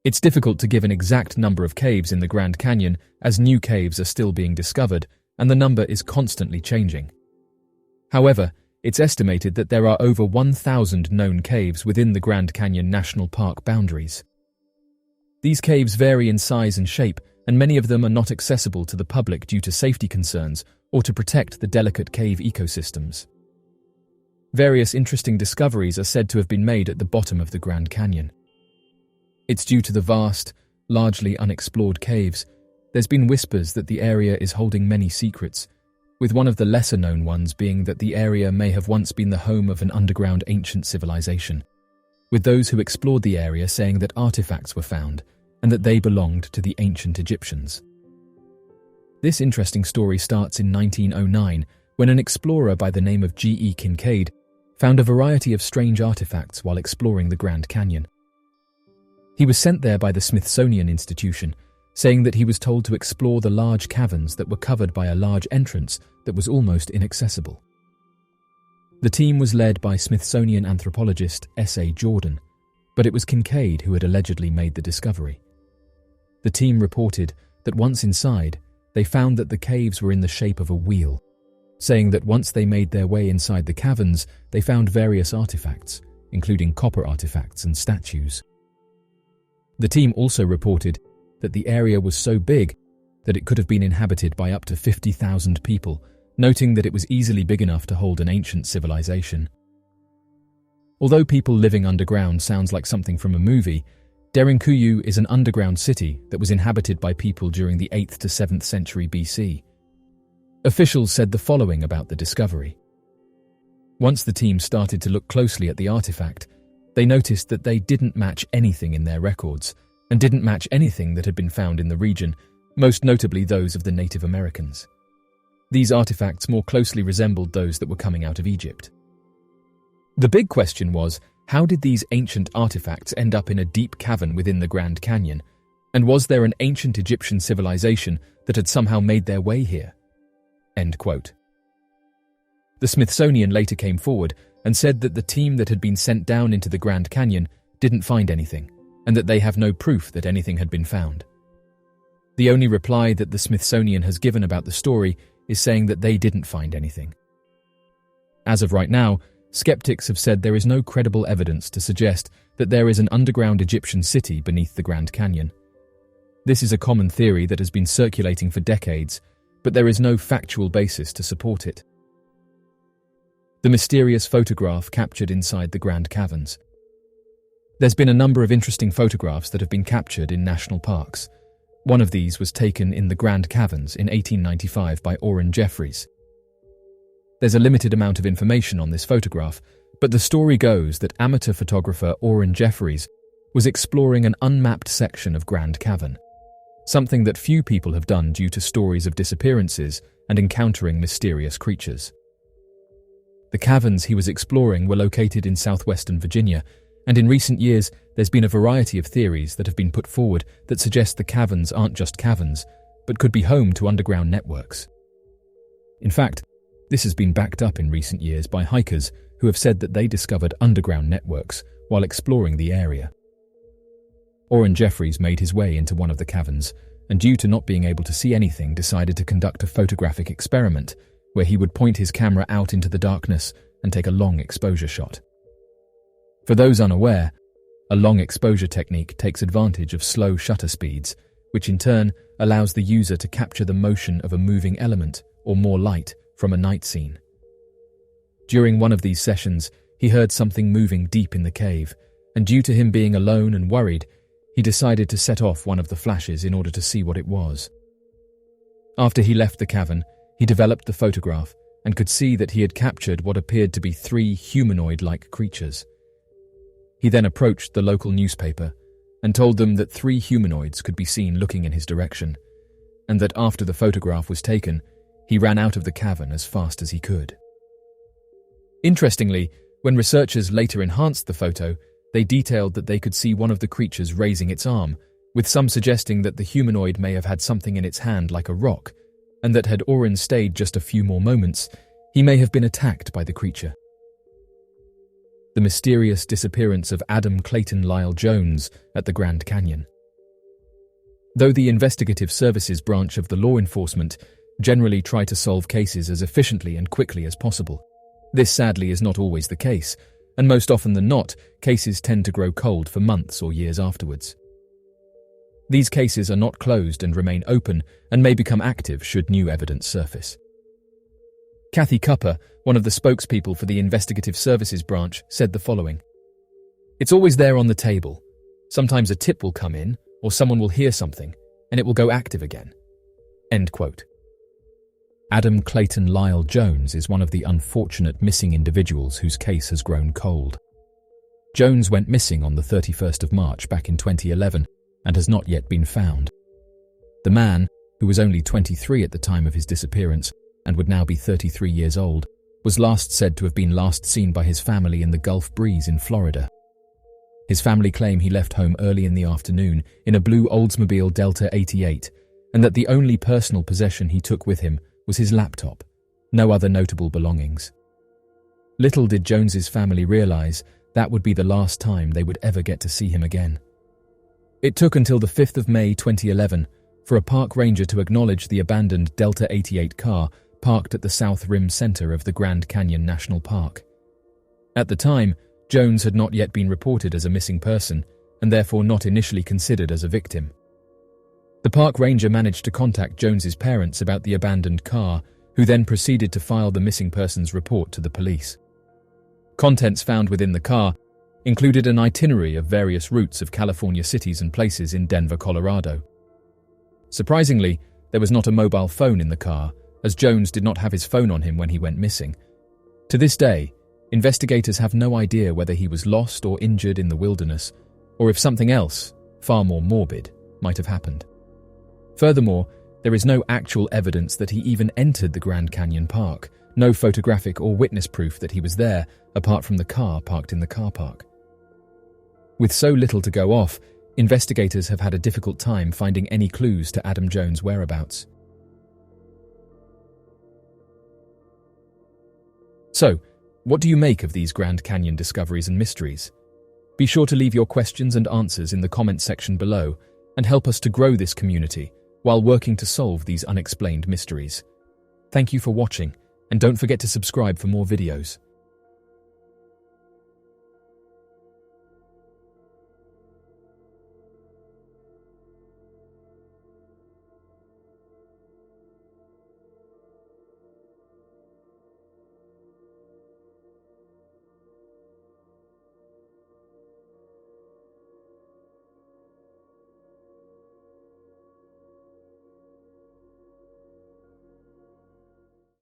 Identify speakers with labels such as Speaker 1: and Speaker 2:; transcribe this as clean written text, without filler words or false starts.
Speaker 1: It's difficult to give an exact number of caves in the Grand Canyon as new caves are still being discovered and the number is constantly changing. However, it's estimated that there are over 1,000 known caves within the Grand Canyon National Park boundaries. These caves vary in size and shape, and many of them are not accessible to the public due to safety concerns or to protect the delicate cave ecosystems. Various interesting discoveries are said to have been made at the bottom of the Grand Canyon. It's due to the vast, largely unexplored caves. There's been whispers that the area is holding many secrets, with one of the lesser-known ones being that the area may have once been the home of an underground ancient civilization, with those who explored the area saying that artifacts were found and that they belonged to the ancient Egyptians. This interesting story starts in 1909 when an explorer by the name of G.E. Kincaid found a variety of strange artifacts while exploring the Grand Canyon. He was sent there by the Smithsonian Institution, saying that he was told to explore the large caverns that were covered by a large entrance that was almost inaccessible. The team was led by Smithsonian anthropologist S.A. Jordan, but it was Kincaid who had allegedly made the discovery. The team reported that once inside, they found that the caves were in the shape of a wheel, saying that once they made their way inside the caverns, they found various artifacts, including copper artifacts and statues. The team also reported that the area was so big that it could have been inhabited by up to 50,000 people, noting that it was easily big enough to hold an ancient civilization. Although people living underground sounds like something from a movie, Derinkuyu is an underground city that was inhabited by people during the 8th to 7th century BC. Officials said the following about the discovery. Once the team started to look closely at the artifact, they noticed that they didn't match anything in their records and didn't match anything that had been found in the region, most notably those of the Native Americans. These artifacts more closely resembled those that were coming out of Egypt. The big question was, how did these ancient artifacts end up in a deep cavern within the Grand Canyon? And was there an ancient Egyptian civilization that had somehow made their way here? End quote. The Smithsonian later came forward and said that the team that had been sent down into the Grand Canyon didn't find anything, and that they have no proof that anything had been found. The only reply that the Smithsonian has given about the story is saying that they didn't find anything. As of right now, skeptics have said there is no credible evidence to suggest that there is an underground Egyptian city beneath the Grand Canyon. This is a common theory that has been circulating for decades, but there is no factual basis to support it. The mysterious photograph captured inside the Grand Caverns. There's been a number of interesting photographs that have been captured in national parks. One of these was taken in the Grand Caverns in 1895 by Orrin Jeffries. There's a limited amount of information on this photograph, but the story goes that amateur photographer Orrin Jeffries was exploring an unmapped section of Grand Cavern, something that few people have done due to stories of disappearances and encountering mysterious creatures. The caverns he was exploring were located in southwestern Virginia, and in recent years there's been a variety of theories that have been put forward that suggest the caverns aren't just caverns, but could be home to underground networks. In fact, this has been backed up in recent years by hikers who have said that they discovered underground networks while exploring the area. Orrin Jeffries made his way into one of the caverns, and due to not being able to see anything, decided to conduct a photographic experiment where he would point his camera out into the darkness and take a long exposure shot. For those unaware, a long exposure technique takes advantage of slow shutter speeds, which in turn allows the user to capture the motion of a moving element or more light from a night scene. During one of these sessions, he heard something moving deep in the cave, and due to him being alone and worried, he decided to set off one of the flashes in order to see what it was. After he left the cavern, he developed the photograph and could see that he had captured what appeared to be 3 humanoid-like creatures. He then approached the local newspaper and told them that 3 humanoids could be seen looking in his direction, and that after the photograph was taken, he ran out of the cavern as fast as he could. Interestingly, when researchers later enhanced the photo, they detailed that they could see one of the creatures raising its arm, with some suggesting that the humanoid may have had something in its hand like a rock, and that had Orrin stayed just a few more moments, he may have been attacked by the creature. The mysterious disappearance of Adam Clayton Lyle Jones at the Grand Canyon. Though the investigative services branch of the law enforcement generally try to solve cases as efficiently and quickly as possible, this sadly is not always the case, and most often than not, cases tend to grow cold for months or years afterwards. These cases are not closed and remain open and may become active should new evidence surface. Kathy Cupper, one of the spokespeople for the investigative services branch, said the following: "It's always there on the table. Sometimes a tip will come in, or someone will hear something, and it will go active again." End quote. Adam Clayton Lyle Jones is one of the unfortunate missing individuals whose case has grown cold. Jones went missing on the 31st of March back in 2011 and has not yet been found. The man, who was only 23 at the time of his disappearance and would now be 33 years old, was last said to have been last seen by his family in the Gulf Breeze in Florida. His family claim he left home early in the afternoon in a blue Oldsmobile Delta 88, and that the only personal possession he took with him was his laptop, no other notable belongings. Little did Jones's family realize that would be the last time they would ever get to see him again. It took until the 5th of May 2011 for a park ranger to acknowledge the abandoned Delta 88 car parked at the South Rim Center of the Grand Canyon National Park. At the time, Jones had not yet been reported as a missing person and therefore not initially considered as a victim. The park ranger managed to contact Jones's parents about the abandoned car, who then proceeded to file the missing persons report to the police. Contents found within the car included an itinerary of various routes of California cities and places in Denver, Colorado. Surprisingly, there was not a mobile phone in the car, as Jones did not have his phone on him when he went missing. To this day, investigators have no idea whether he was lost or injured in the wilderness, or if something else, far more morbid, might have happened. Furthermore, there is no actual evidence that he even entered the Grand Canyon Park, no photographic or witness proof that he was there, apart from the car parked in the car park. With so little to go off, investigators have had a difficult time finding any clues to Adam Jones' whereabouts. So, what do you make of these Grand Canyon discoveries and mysteries? Be sure to leave your questions and answers in the comments section below and help us to grow this community while working to solve these unexplained mysteries. Thank you for watching, and don't forget to subscribe for more videos.